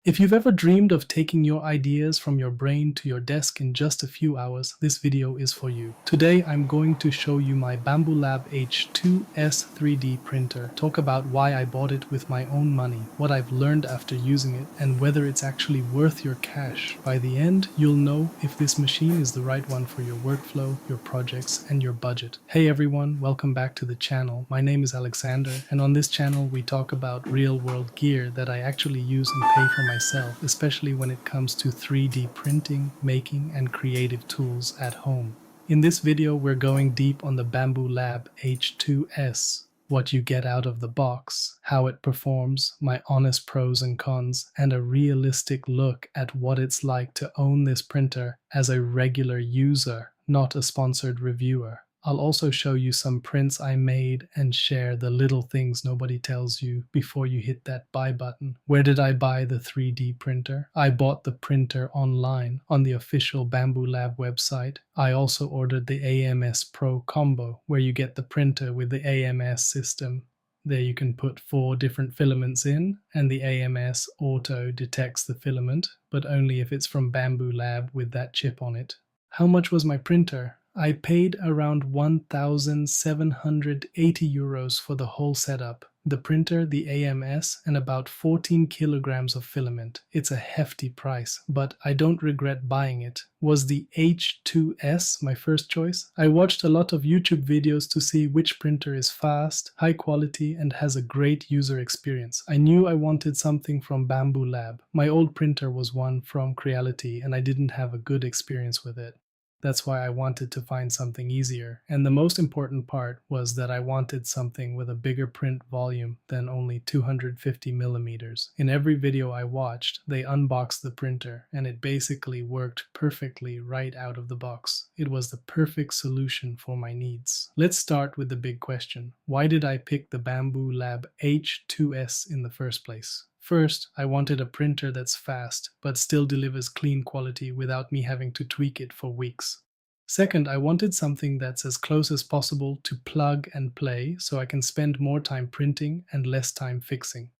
If you've ever dreamed of taking your ideas from your brain to your desk in just a few hours, this video is for you. Today, I'm going to show you my Bambu Lab H2S 3D printer, talk about why I bought it with my own money, what I've learned after using it, and whether it's actually worth your cash. By the end, you'll know if this machine is the right one for your workflow, your projects, and your budget. Hey everyone, welcome back to the channel. My name is Alexander, and on this channel we talk about real-world gear that I actually use and pay for myself, especially when it comes to 3D printing, making, and creative tools at home. In this video, we're going deep on the Bambu Lab H2S, what you get out of the box, how it performs, my honest pros and cons, and a realistic look at what it's like to own this printer as a regular user, not a sponsored reviewer. I'll also show you some prints I made and share the little things nobody tells you before you hit that buy button. Where did I buy the 3D printer? I bought the printer online on the official Bambu Lab website. I also ordered the AMS Combo, where you get the printer with the AMS system. There you can put 4 different filaments in, and the AMS auto detects the filament, but only if it's from Bambu Lab with that chip on it. How much was my printer? I paid around 1,780 euros for the whole setup. The printer, the AMS, and about 14 kilograms of filament. It's a hefty price, but I don't regret buying it. Was the H2S my first choice? I watched a lot of YouTube videos to see which printer is fast, high quality, and has a great user experience. I knew I wanted something from Bambu Lab. My old printer was one from Creality, and I didn't have a good experience with it. That's why I wanted to find something easier, and the most important part was that I wanted something with a bigger print volume than only 250 millimeters. In every video I watched, they unboxed the printer, and it basically worked perfectly right out of the box. It was the perfect solution for my needs. Let's start with the big question. Why did I pick the Bambu Lab H2S in the first place? First, I wanted a printer that's fast, but still delivers clean quality without me having to tweak it for weeks. Second, I wanted something that's as close as possible to plug and play so I can spend more time printing and less time fixing.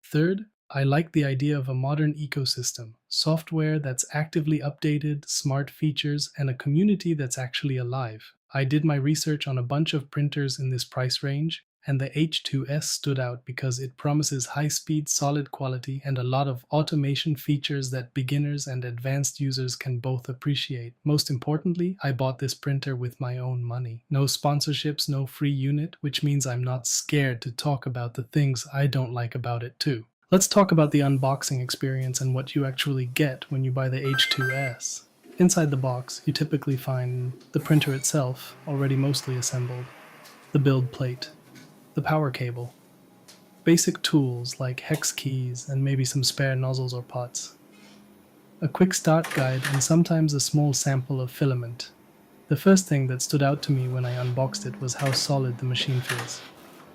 Third, I like the idea of a modern ecosystem, software that's actively updated, smart features, and a community that's actually alive. I did my research on a bunch of printers in this price range, and the H2S stood out because it promises high-speed, solid quality, and a lot of automation features that beginners and advanced users can both appreciate. Most importantly, I bought this printer with my own money. No sponsorships, no free unit, which means I'm not scared to talk about the things I don't like about it too. Let's talk about the unboxing experience and what you actually get when you buy the H2S. Inside the box, you typically find the printer itself, already mostly assembled, the build plate, the power cable, basic tools like hex keys and maybe some spare nozzles or pots, a quick start guide, and sometimes a small sample of filament. The first thing that stood out to me when I unboxed it was how solid the machine feels.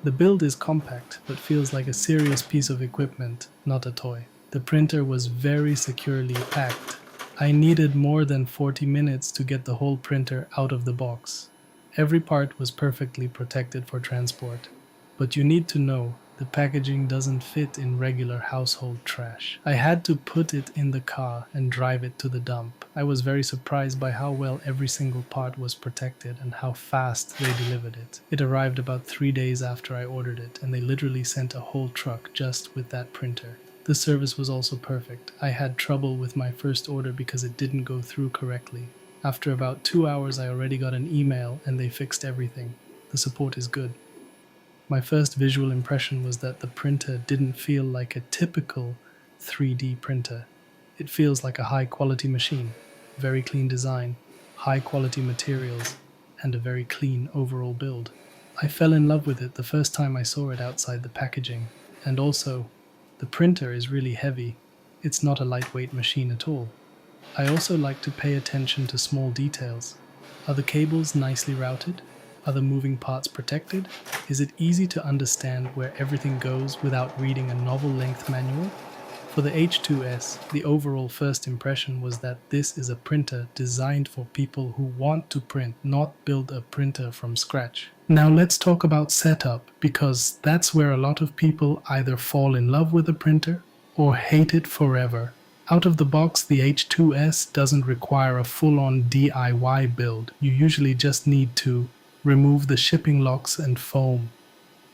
The build is compact but feels like a serious piece of equipment, not a toy. The printer was very securely packed. I needed more than 40 minutes to get the whole printer out of the box. Every part was perfectly protected for transport. But you need to know, the packaging doesn't fit in regular household trash. I had to put it in the car and drive it to the dump. I was very surprised by how well every single part was protected and how fast they delivered it. It arrived about 3 days after I ordered it, and they literally sent a whole truck just with that printer. The service was also perfect. I had trouble with my first order because it didn't go through correctly. After about 2 hours, I already got an email and they fixed everything. The support is good. My first visual impression was that the printer didn't feel like a typical 3D printer. It feels like a high-quality machine, very clean design, high-quality materials, and a very clean overall build. I fell in love with it the first time I saw it outside the packaging, and also, the printer is really heavy. It's not a lightweight machine at all. I also like to pay attention to small details. Are the cables nicely routed? Are the moving parts protected? Is it easy to understand where everything goes without reading a novel-length manual? For the H2S, the overall first impression was that this is a printer designed for people who want to print, not build a printer from scratch. Now let's talk about setup, because that's where a lot of people either fall in love with a printer or hate it forever. Out of the box, the H2S doesn't require a full-on DIY build. You usually just need to remove the shipping locks and foam,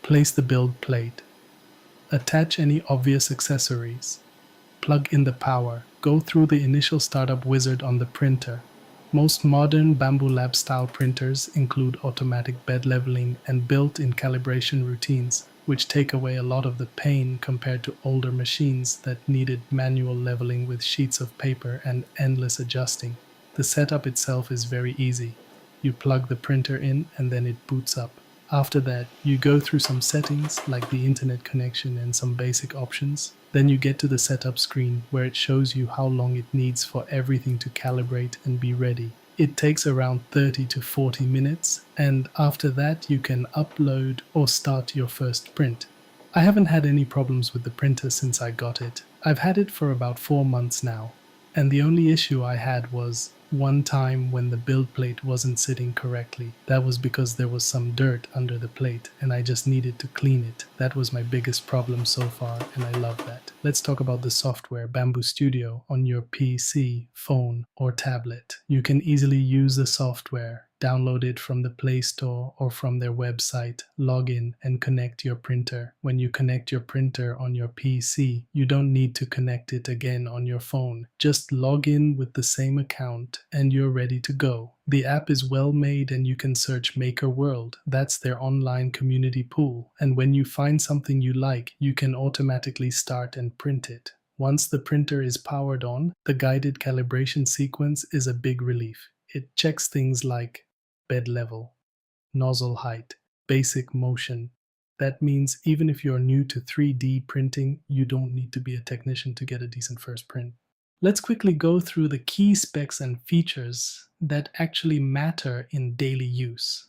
place the build plate, attach any obvious accessories, plug in the power, go through the initial startup wizard on the printer. Most modern Bambu Lab style printers include automatic bed leveling and built-in calibration routines, which take away a lot of the pain compared to older machines that needed manual leveling with sheets of paper and endless adjusting. The setup itself is very easy. You plug the printer in and then it boots up. After that, you go through some settings like the internet connection and some basic options. Then you get to the setup screen where it shows you how long it needs for everything to calibrate and be ready. It takes around 30 to 40 minutes, and after that you can upload or start your first print. I haven't had any problems with the printer since I got it. I've had it for about 4 months now, and the only issue I had was one time when the build plate wasn't sitting correctly. That was because there was some dirt under the plate and I just needed to clean it. That was my biggest problem so far, and I love that. Let's talk about the software Bambu Studio on your PC, phone, or tablet. You can easily use the software, download it from the Play Store or from their website, log in, and connect your printer. When you connect your printer on your PC, you don't need to connect it again on your phone. Just log in with the same account and you're ready to go. The app is well made and you can search Maker World. That's their online community pool. And when you find something you like, you can automatically start and print it. Once the printer is powered on, the guided calibration sequence is a big relief. It checks things like bed level, nozzle height, basic motion. That means even if you're new to 3D printing, you don't need to be a technician to get a decent first print. Let's quickly go through the key specs and features that actually matter in daily use.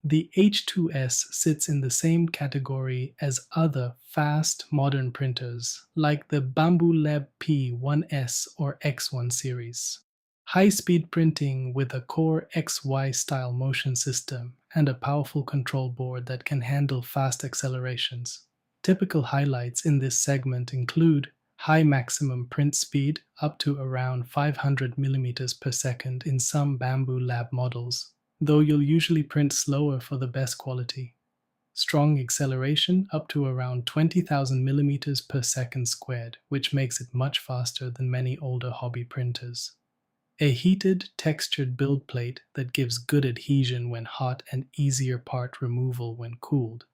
The H2S sits in the same category as other fast modern printers like the Bambu Lab P1S or X1 series. High-speed printing with a core XY style motion system and a powerful control board that can handle fast accelerations. Typical highlights in this segment include high maximum print speed up to around 500 mm per second in some Bambu Lab models, though you'll usually print slower for the best quality. Strong acceleration up to around 20,000 mm per second squared, which makes it much faster than many older hobby printers. A heated, textured build plate that gives good adhesion when hot and easier part removal when cooled.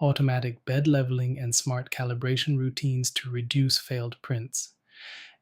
Automatic bed leveling and smart calibration routines to reduce failed prints.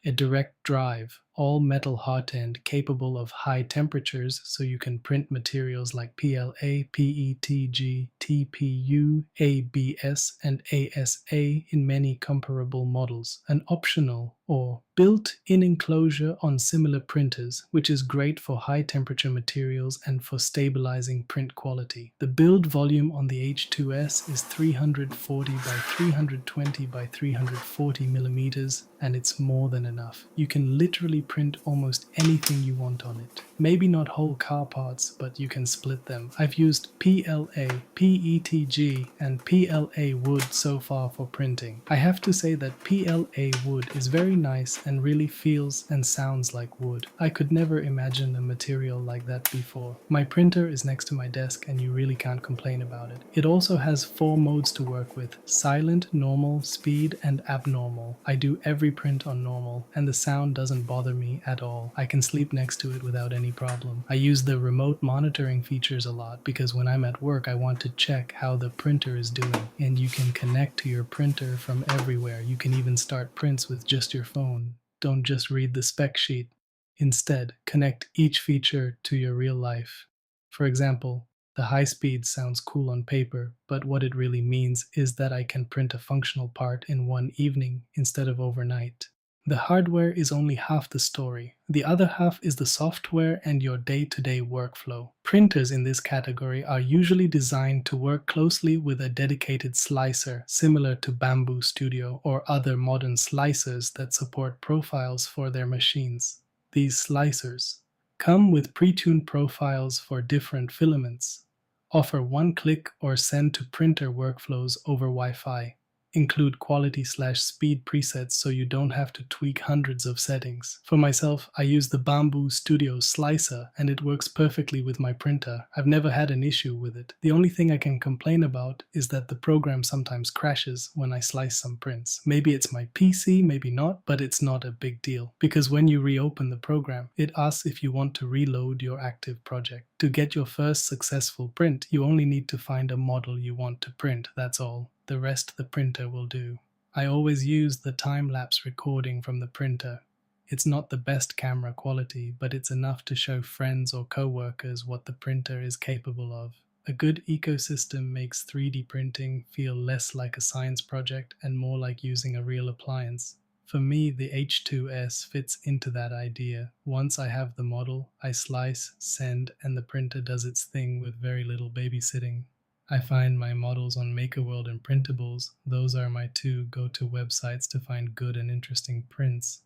A direct drive, all metal hot end capable of high temperatures so you can print materials like PLA, PETG, TPU, ABS, and ASA in many comparable models. An optional or built-in enclosure on similar printers, which is great for high temperature materials and for stabilizing print quality. The build volume on the H2S is 340 by 320 by 340 millimeters, and it's more than enough. You can literally print almost anything you want on it. Maybe not whole car parts, but you can split them. I've used PLA, PETG, and PLA wood so far for printing. I have to say that PLA wood is very nice and really feels and sounds like wood. I could never imagine a material like that before. My printer is next to my desk and you really can't complain about it. It also has 4 modes to work with: silent, normal, speed, and abnormal. I do every print on normal and the sound doesn't bother me at all. I can sleep next to it without any problem. I use the remote monitoring features a lot because when I'm at work I want to check how the printer is doing, and you can connect to your printer from everywhere. You can even start prints with just your phone. Don't just read the spec sheet. Instead, connect each feature to your real life. For example, the high speed sounds cool on paper, but what it really means is that I can print a functional part in one evening instead of overnight. The hardware is only half the story. The other half is the software and your day-to-day workflow. Printers in this category are usually designed to work closely with a dedicated slicer, similar to Bambu Studio or other modern slicers that support profiles for their machines. These slicers come with pre-tuned profiles for different filaments, offer one-click or send to printer workflows over Wi-Fi. include quality/speed presets so you don't have to tweak hundreds of settings. For myself, I use the Bambu Studio slicer and it works perfectly with my printer. I've never had an issue with it. The only thing I can complain about is that the program sometimes crashes when I slice some prints. Maybe it's my PC, maybe not, but it's not a big deal. Because when you reopen the program, it asks if you want to reload your active project. To get your first successful print, you only need to find a model you want to print, that's all. The rest the printer will do. I always use the time-lapse recording from the printer. It's not the best camera quality, but it's enough to show friends or co-workers what the printer is capable of. A good ecosystem makes 3D printing feel less like a science project and more like using a real appliance. For me, the H2S fits into that idea. Once I have the model, I slice, send, and the printer does its thing with very little babysitting. I find my models on MakerWorld and Printables. Those are my two go-to websites to find good and interesting prints.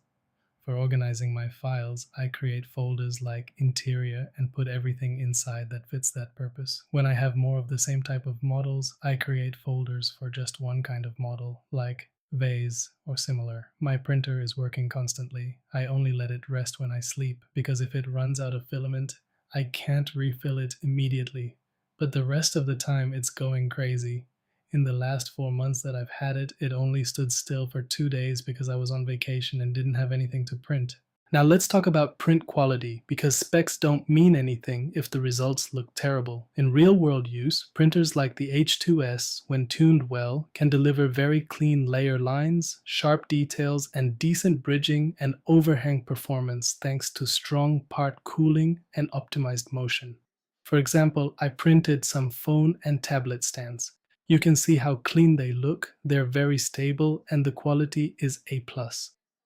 For organizing my files, I create folders like interior and put everything inside that fits that purpose. When I have more of the same type of models, I create folders for just one kind of model, like vase or similar. My printer is working constantly. I only let it rest when I sleep, because if it runs out of filament, I can't refill it immediately. But the rest of the time it's going crazy. In the last 4 months that I've had it, it only stood still for 2 days because I was on vacation and didn't have anything to print. Now let's talk about print quality, because specs don't mean anything if the results look terrible. In real-world use, printers like the H2S, when tuned well, can deliver very clean layer lines, sharp details, and decent bridging and overhang performance thanks to strong part cooling and optimized motion. For example, I printed some phone and tablet stands. You can see how clean they look, they're very stable, and the quality is A+.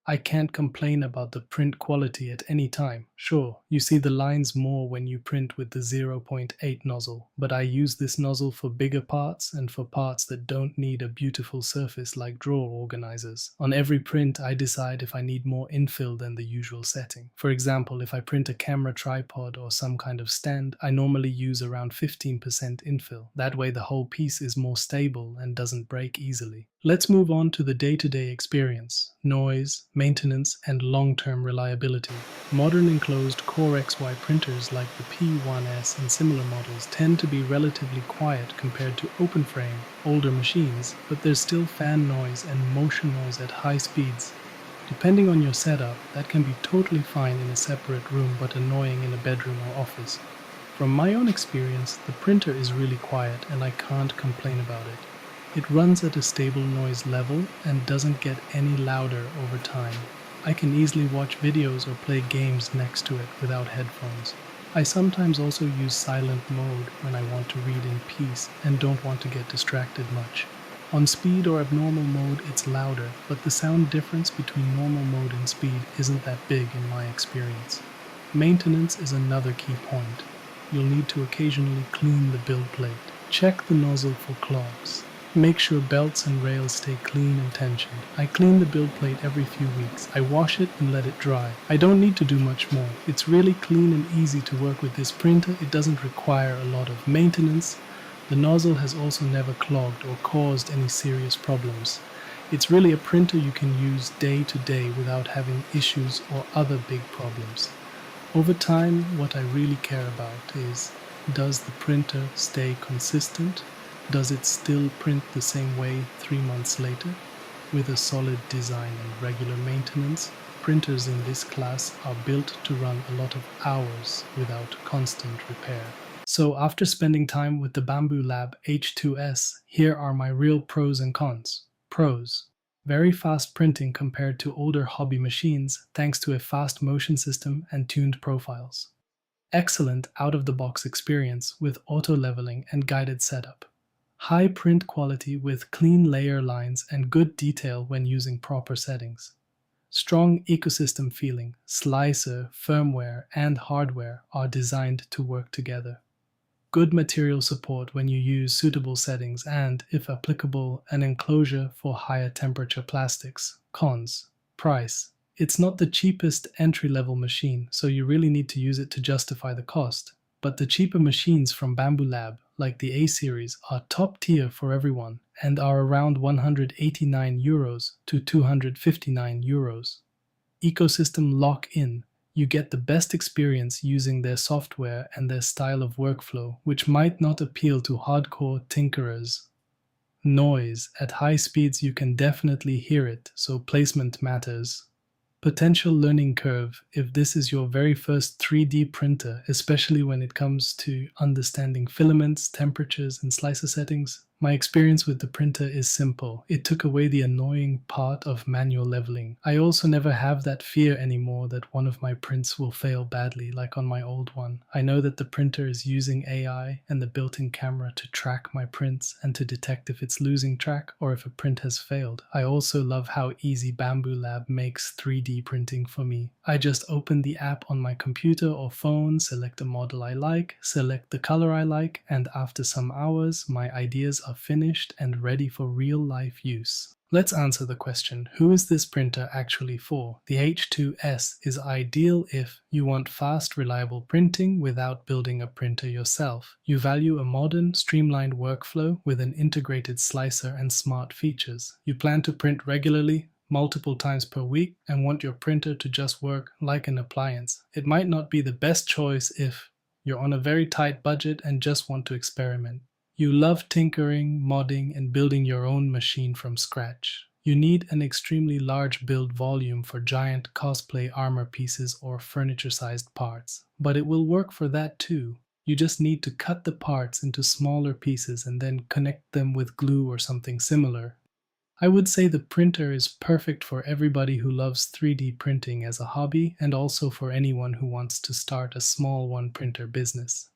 I can't complain about the print quality at any time. Sure, you see the lines more when you print with the 0.8 nozzle, but I use this nozzle for bigger parts and for parts that don't need a beautiful surface like drawer organizers. On every print, I decide if I need more infill than the usual setting. For example, if I print a camera tripod or some kind of stand, I normally use around 15% infill. That way the whole piece is more stable and doesn't break easily. Let's move on to the day-to-day experience: noise, maintenance, and long-term reliability. Modern enclosed Core XY printers like the P1S and similar models tend to be relatively quiet compared to open-frame, older machines, but there's still fan noise and motion noise at high speeds. Depending on your setup, that can be totally fine in a separate room but annoying in a bedroom or office. From my own experience, the printer is really quiet and I can't complain about it. It runs at a stable noise level and doesn't get any louder over time. I can easily watch videos or play games next to it without headphones. I sometimes also use silent mode when I want to read in peace and don't want to get distracted much. On speed or abnormal mode it's louder, but the sound difference between normal mode and speed isn't that big in my experience. Maintenance is another key point. You'll need to occasionally clean the build plate. Check the nozzle for clogs. Make sure belts and rails stay clean and tensioned. I clean the build plate every few weeks. I wash it and let it dry. I don't need to do much more. It's really clean and easy to work with this printer. It doesn't require a lot of maintenance. The nozzle has also never clogged or caused any serious problems. It's really a printer you can use day to day without having issues or other big problems. Over time, what I really care about is, does the printer stay consistent? Does it still print the same way 3 months later? With a solid design and regular maintenance, printers in this class are built to run a lot of hours without constant repair. So after spending time with the Bambu Lab H2S, here are my real pros and cons. Pros: very fast printing compared to older hobby machines thanks to a fast motion system and tuned profiles. Excellent out-of-the-box experience with auto-leveling and guided setup. High print quality with clean layer lines and good detail when using proper settings. Strong ecosystem feeling. Slicer, firmware, and hardware are designed to work together. Good material support when you use suitable settings and, if applicable, an enclosure for higher temperature plastics. Cons: price. It's not the cheapest entry-level machine, so you really need to use it to justify the cost. But the cheaper machines from Bambu Lab, like the A series, are top tier for everyone and are around €189 to €259. Ecosystem lock-in. You get the best experience using their software and their style of workflow, which might not appeal to hardcore tinkerers. Noise. At high speeds you can definitely hear it, so placement matters. Potential learning curve. If this is your very first 3D printer, especially when it comes to understanding filaments, temperatures, and slicer settings, my experience with the printer is simple. It took away the annoying part of manual leveling. I also never have that fear anymore that one of my prints will fail badly, like on my old one. I know that the printer is using AI and the built-in camera to track my prints and to detect if it's losing track or if a print has failed. I also love how easy Bambu Lab makes 3D printing for me. I just open the app on my computer or phone, select a model I like, select the color I like, and after some hours, my ideas are finished and ready for real-life use. Let's answer the question, who is this printer actually for? The H2S is ideal if you want fast, reliable printing without building a printer yourself. You value a modern, streamlined workflow with an integrated slicer and smart features. You plan to print regularly, multiple times per week, and want your printer to just work like an appliance. It might not be the best choice if you're on a very tight budget and just want to experiment. You love tinkering, modding, and building your own machine from scratch. You need an extremely large build volume for giant cosplay armor pieces or furniture-sized parts, but it will work for that too. You just need to cut the parts into smaller pieces and then connect them with glue or something similar. I would say the printer is perfect for everybody who loves 3D printing as a hobby and also for anyone who wants to start a small one-printer business.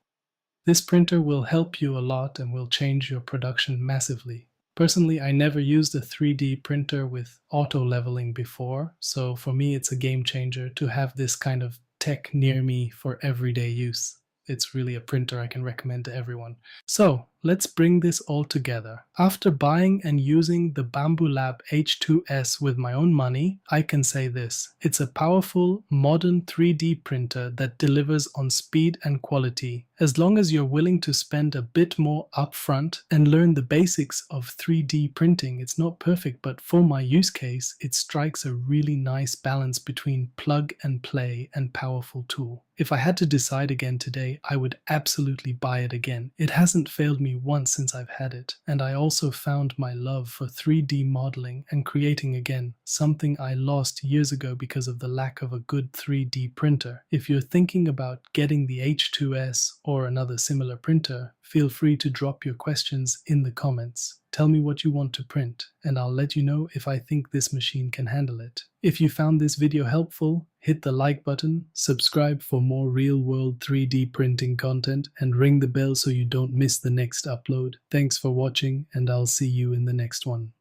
This printer will help you a lot and will change your production massively. Personally, I never used a 3D printer with auto leveling before, so for me it's a game changer to have this kind of tech near me for everyday use. It's really a printer I can recommend to everyone. So, let's bring this all together. After buying and using the Bambu Lab H2S with my own money, I can say this. It's a powerful, modern 3D printer that delivers on speed and quality. As long as you're willing to spend a bit more upfront and learn the basics of 3D printing, it's not perfect, but for my use case, it strikes a really nice balance between plug and play and powerful tool. If I had to decide again today, I would absolutely buy it again. It hasn't failed me once since I've had it, and I also found my love for 3D modeling and creating again, something I lost years ago because of the lack of a good 3D printer. If you're thinking about getting the H2S or another similar printer, feel free to drop your questions in the comments. Tell me what you want to print, and I'll let you know if I think this machine can handle it. If you found this video helpful, hit the like button, subscribe for more real-world 3D printing content, and ring the bell so you don't miss the next upload. Thanks for watching, and I'll see you in the next one.